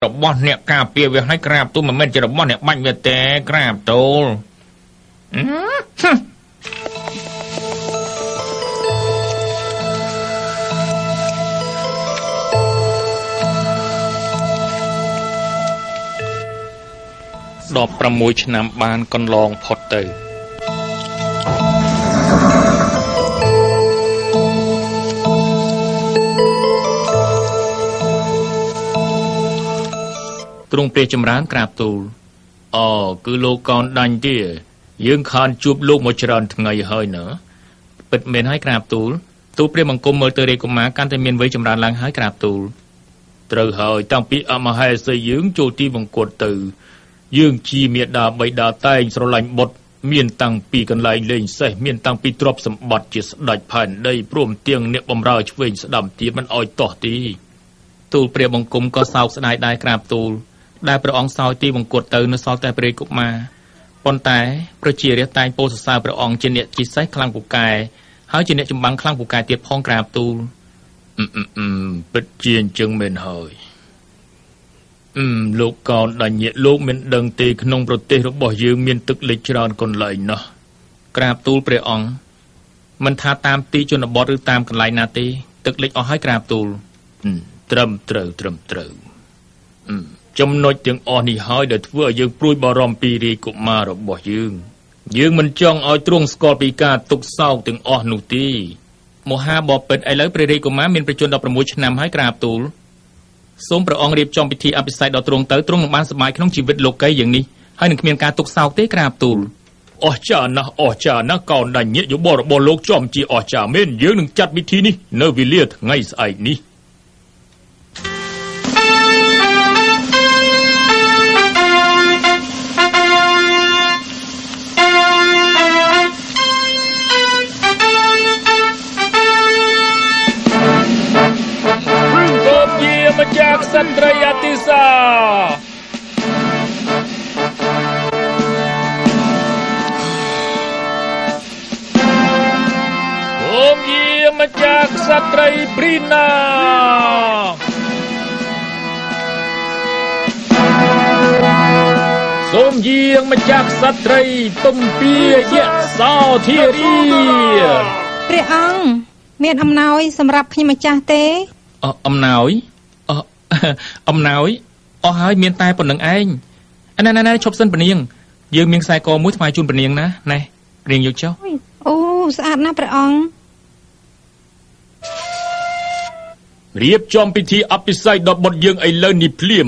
របស់អ្នកការពារវាឲ្យក្រាបទូលមិនមែនជារបស់អ្នកបាញ់វាទេក្រាបទូល16 ឆ្នាំបានកន្លងផុតទៅទ្រង់ព្រះចម្រើនក្រាបទូលគឺលោកកោនដាញ់ទេយើងខានជួបលោកមកច្រើនថ្ងៃហើយណាពិតមែនហើយក្រាបទូលព្រះបង្គំមើលទៅរាជកុមារកាន់តែមានវ័យចម្រើនឡើងហើយក្រាបទូលត្រូវហើយតាំងពីអមហេសីយើងចូលទីវង្គតទៅយើងជាមេដាបៃតាតែងស្រឡាញ់បុត្រមានតាំងពីកន្លែងលេងសេះមានតាំងពីទ្រព្យសម្បត្តិជាស្ដេចផែនដីព្រមទាំងអ្នកបម្រើឆ្វេងស្ដាំទៀតមិនអោយទាស់ទីទូលព្រះបង្គំក៏សោកស្ដាយដែរក្រាបទូលដែលព្រះអង្គសោយទីវង្គតទៅនៅសល់តែព្រះកុមារប៉ុន្តែប្រជារាស្ត្រតែងពោលសរសើរព្រះអង្គជាអ្នកជាសេះខ្លាំងពូកែហើយជាអ្នកចម្បាំងខ្លាំងពូកែទៀតផងក្រាបទូលពិតជាអញ្ចឹងមែនហើយលោកកោនដាញ់លោកមិនដឹងទេក្នុងប្រទេសរបស់យើងមានទឹកលិចច្រើនកន្លែងណាស់ក្រាបទូលព្រះអង្គមិនថាតាមទីជនបទឬតាមកន្លែងណាទេទឹកលិចអស់ហើយក្រាបទូលត្រឹមត្រូវចំណុចទាំងអស់នេះហើយដែលធ្វើឲ្យយើងព្រួយបារម្ភពីរាជកុមាររបស់យើងមិនចង់ឲ្យទ្រង់ស្គាល់ពីការទុក្ខសោកទាំងអស់នោះទេមហាបពិតឥឡូវព្រះរាជកុមារមានប្រជញ្ញ16ឆ្នាំហើយក្រាបទូលសូមព្រះអង្គរៀបចំពិធីអភិសេកដល់ទ្រង់ទៅទ្រង់នឹងបានសប្បាយក្នុងជីវិតលោកីយ៉ាងនេះហើយនឹងគ្មានការទុក្ខសោកទេក្រាបទូលអស្ចារ្យណាស់កោនដាញ់យោបល់របស់លោកចំជាអស្ចារ្យមែនយើងនឹងចាត់ពិធីនេះនៅវេលាថ្ងៃស្អែកនេះจากสตรีอติสาผมเยี่ยมจากสตรีปรีนาសូមយាងមកจากสตรีទំពាយៈសោធារីព្រះអង្គមានអំណោយសម្រាប់ខ្ញុំម្ចាស់ទេអំណោយអស់ហើយមានតែប៉ុណ្្នឹងឯងណែឈប់សិនព្រះនាងយើងមានខ្សែកមួយថ្វាយជូនព្រះនាងណាណែព្រះនាងយកចុះអូស្អាតណាស់ព្រះអង្គរៀបចំពិធីអភិសេកដល់បុត្រយើងឥឡូវនេះភ្លាម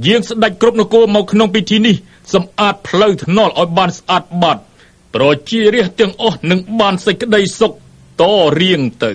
យើងស្ដេចគ្រប់នគរមកក្នុងពិធីនេះសម្អាតផ្លូវថ្នល់ឲ្យបានស្អាតបាត់ប្រជារាស្ត្រទាំងអស់នឹងបានសេចក្តីសុខតរៀងទៅ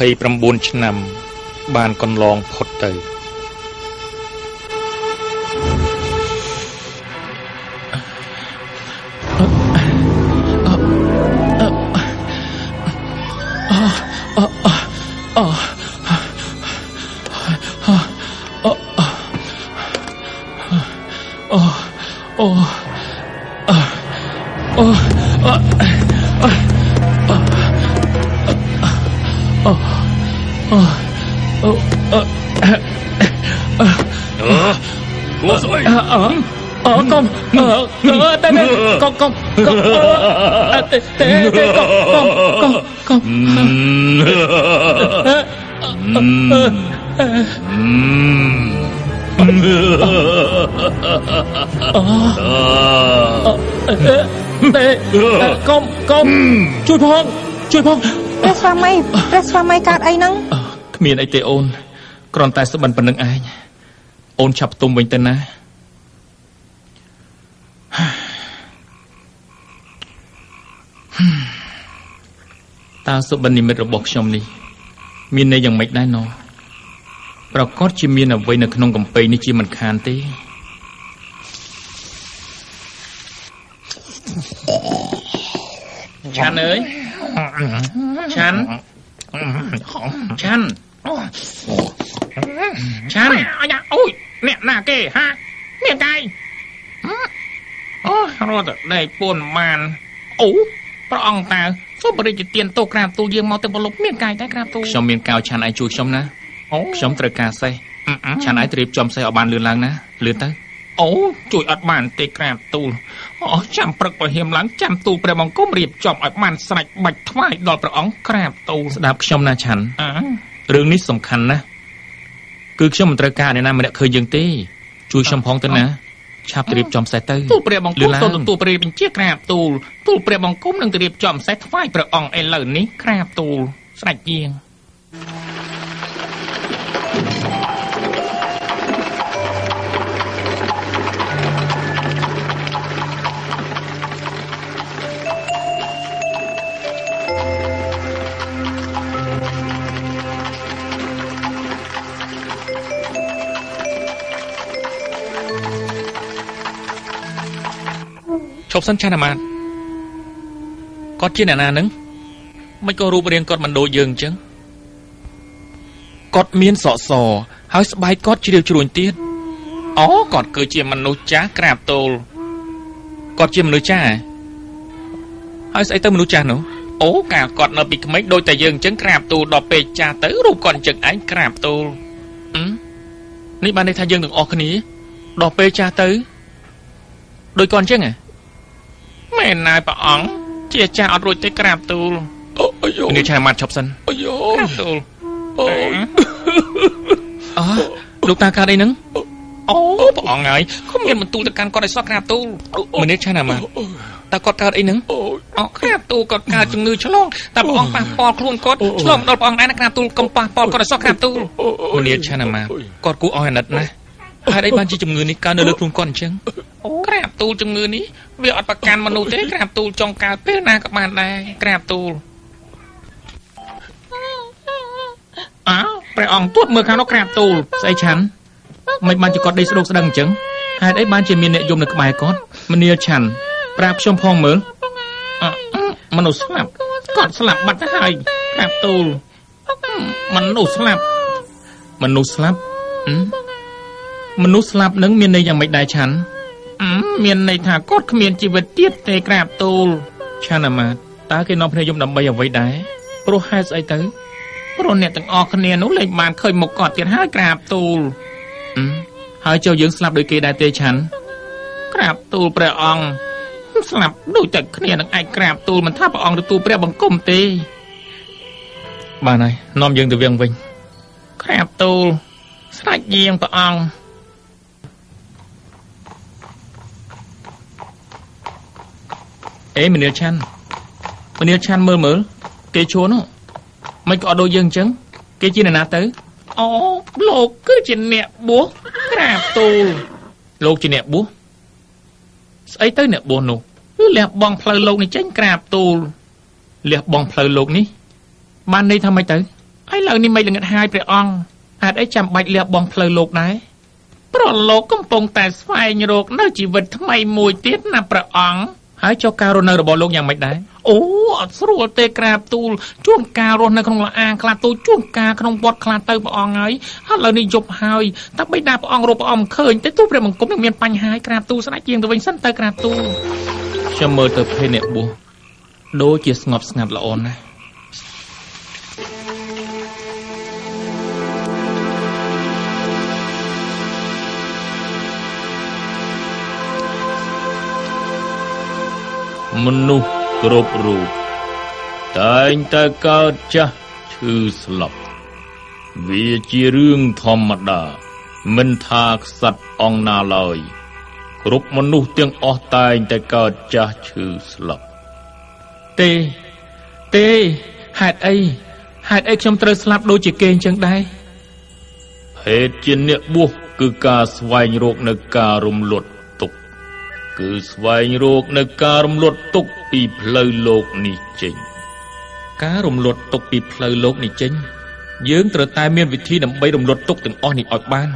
29ឆ្នាំបានកន្លងផុតទៅកុំជួយផងព្រះស្វាមីកើតអីហ្នឹងគ្មានអីទេអូនគ្រាន់តែស្បិនប៉ុណ្្នឹងឯងអូនចាប់ផ្ទុំវិញទៅណាតើសុបិននិមិត្តរបស់ខ្ញុំនេះ មានន័យយ៉ាងម៉េចដែរណោះប្រកាសជាមានអ្វីនៅក្នុងកំពែងនេះជាមិនខានទេឆាន់អើយឆាន់អូយអ្នកណាគេហាមានកាយអូរត់តែពួនបានអូព្រះអង្គតើសូមបរិយាទានទោសក្រាបទូលយើងមកទៅបលប់មានកាយតែក្រាបទូលខ្ញុំមានកៅឆាន់ឯងជួយខ្ញុំណាអូខ្ញុំត្រូវការសេះឆាន់ឯងត្រៀមចំសេះឲ្យបានលឿនឡើងណាលឿនទៅអូជួយអត់បានទេក្រាបទូលអូចាំព្រឹកប្រហៀមឡើងចាំទូលព្រះបង្គំរៀបចំឲ្យបានស្រេចបាច់ថ្វាយដល់ព្រះអង្គក្រាបទូលស្ដាប់ខ្ញុំណាឆាន់រឿងនេះសំខាន់ណាស់គឺខ្ញុំមិនត្រូវការអ្នកណាម្នាក់ឃើញយើងទេជួយខ្ញុំផងទៅណាឆាប់ទៅរៀបចំសេះទៅទូលព្រះបង្គំទៅទទួលព្រះបញ្ជាក្រាបទូលព្រះបង្គំនឹងទៅរៀបចំសេះថ្វាយព្រះអង្គឥឡូវនេះក្រាបទូលស្រេចជាងឈប់សិនឆាន់អាម៉ាតគាត់ជាអ្នកណានឹងមិនក៏រូបរាងគាត់មិនដូចយើងអញ្ចឹងគាត់មានសក់សហើយស្បែកគាត់ជ្រាវជ្រួញទៀតអូគាត់គឺជាមនុស្សចាស់ក្រាបទូលគាត់ជាមនុស្សចាស់ហើយស្អីទៅមនុស្សចាស់នោះអូកាលគាត់នៅពីក្មេងដូចតែយើងអញ្ចឹងក្រាបទូលដល់ពេលចាស់ទៅរូបគាត់អញ្ចឹងឯងក្រាបទូលនេះបានន័យថាយើងទាំងអស់គ្នាដល់ពេលចាស់ទៅដូចគាត់អញ្ចឹងមែនណាព្រះអង្គជាចាស់អត់រួចទេក្រាបទូលអាយនេះឆាម៉ាត់ឈប់សិនអាយក្រាបទូលលោកតាកើតអីហ្នឹងអូព្រះអង្គហើយខ្ញុំមានបន្ទូលទៅកាន់គាត់ឲ្យសោះក្រាបទូលម្នាក់ឆាណាម៉ាត់តើគាត់កើតអីហ្នឹងអូក្រាបទូលគាត់កើតជំងឺឆ្លងតើព្រះអង្គប៉ះពាល់ខ្លួនគាត់ឆ្លងដល់ព្រះអង្គដែរណាក្រាបទូលកុំប៉ះពាល់គាត់ឲ្យសោះក្រាបទូលម្នាក់ឆាណាម៉ាត់គាត់គួរឲ្យអាណិតណាស់ហេតុអីបានជាជំងឺនេះកើតនៅលើខ្លួនគាត់អញ្ចឹងអូក្រាបទូលជំងឺនេះវាអត់ប្រកាន់មនុស្សទេក្រាបទូលចង់កើតពេលណាក៏បានដែរក្រាបទូលព្រះអង្គទួតមើលខាងនោះក្រាបទូលស្អីឆាន់មិនបានជាគាត់ដេកស្ដុកស្ដឹងអញ្ចឹងហេតុអីបានជាមានអ្នកយំនៅក្បែរគាត់មនាលឆាន់ប្រាប់ខ្ញុំផងមើលមនុស្សស្លាប់គាត់ស្លាប់បាត់ទៅហើយក្រាបទូលមនុស្សស្លាប់មនុស្សស្លាប់នឹងមានន័យយ៉ាងម៉េចដែរឆាន់មានន័យថាគាត់គ្មានជីវិតទៀតទេក្រាបទូលឆាន់អាម៉ាតតើគេនាំគ្នាយំដើម្បីអ្វីដែរព្រោះហេតុស្អីទៅព្រោះអ្នកទាំងអស់គ្នានោះលែងបានឃើញមុខគាត់ទៀតហើយក្រាបទូលហើយចូលយើងស្លាប់ដូចគេដែរទេឆាន់ក្រាបទូលព្រះអង្គស្លាប់ដូចតែគ្នានឹងឯងក្រាបទូលមិនថាព្រះអង្គទទួលព្រះបង្គំទេបានហើយនាំយើងទៅវិញក្រាបទូលស្រេចយាងព្រះអង្គមនាលឆាន់មើលគេឈួននោះមិនក៏អត់ដូចយើងអញ្ចឹងគេជាអ្នកណាទៅអូលោកគឺជាអ្នកបួសក្រាបទូលលោកជាអ្នកបួសស្អីទៅអ្នកបួសនោះគឺលះបង់ផ្លូវលោកនេះចេញក្រាបទូលលះបង់ផ្លូវលោកនេះបានន័យថាម៉េចទៅឥឡូវនេះមិនល្ងិតហើយព្រះអង្គហេតុអីចាំបាច់លះបង់ផ្លូវលោកដែរព្រោះលោកកំពុងតែស្វែងរកនៅជីវិតថ្មីមួយទៀតណាព្រះអង្គហើយចុះការរស់នៅរបស់លោកយ៉ាងម៉េចដែរអូអត់ស្រួលទេក្រាបទូលជួនកាលរស់នៅក្នុងលអាងខ្លះទូលជួនកាលក្នុងវត្តខ្លះទៅព្រះអង្គហើយឥឡូវនេះយប់ហើយតែបីតាព្រះអង្គរកព្រះអង្គឃើញតែទូលព្រះបង្គំនឹងមានបញ្ហាក្រាបទូលស្ដេចជាងទៅវិញសិនទៅក្រាបទូលខ្ញុំមើលទៅភេទអ្នកបួសដូចជាស្ងប់ស្ងាត់ល្អណាស់មនុស្សគ្រប់រូបតែងតែកើតចាស់ឈឺស្លាប់វាជារឿងធម្មតាមិនថាក្សត្រអង្គណាឡើយគ្រប់មនុស្សទាំងអស់តែងតែកើតចាស់ឈឺស្លាប់ទេហេតុអីខ្ញុំត្រូវស្លាប់ដូចជាគេអញ្ចឹងដែរហេតុជាអ្នកបួសគឺការស្វែងរកនៅការរំលត់គឺស្វែងរកនៅការរំលត់ទុក្ខពីផ្លូវលោកនេះចេញការរំលត់ទុក្ខពីផ្លូវលោកនេះចេញ យើងត្រូវតែមានវិធីដើម្បីរំលត់ទុក្ខទាំងអស់នេះឲ្យបាន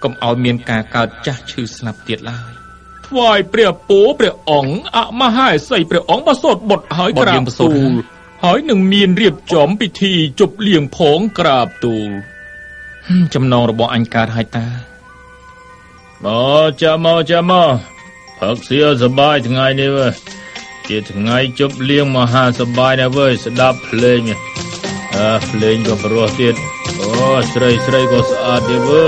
កុំឲ្យមានការកើតចាស់ឈឺស្លាប់ទៀតឡើយថ្វាយព្រះពរព្រះអង្គអមហាឥសីព្រះអង្គបសូតបុត្រហើយក្រាបទូលហើយនឹងមានរៀបចំពិធីជប់លៀងផងក្រាបទូលចំណងរបស់អញកើតហើយតាមកចាំមកផឹកសៀសប្បាយថ្ងៃនេះវើជាថ្ងៃជប់លៀងមហាសប្បាយណាស់វើស្ដាប់ភ្លេងភ្លេងក៏ព្រោះទៀតអូស្រីក៏ស្អាតទៀតវើ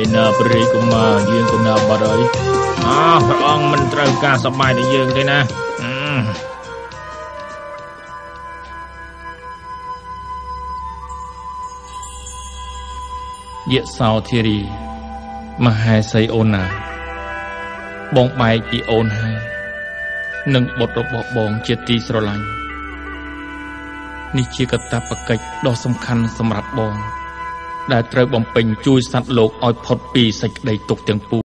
ឯណាព្រះរាជកុមារយើងទៅណាបាត់ហើយព្រះអង្គមិនត្រូវការសប្បាយដល់យើងទេណាយៈសោធារីមហេសីអូនណាបងបែកពីអូនហើយនឹងបុត្ររបស់បងជាទីស្រឡាញ់នេះជាកាតព្វកិច្ចដ៏សំខាន់សម្រាប់បងដែលត្រូវបំពេញជួយសត្វលោកឲ្យផុតពីសេចក្តីទុក្ខទាំងពួង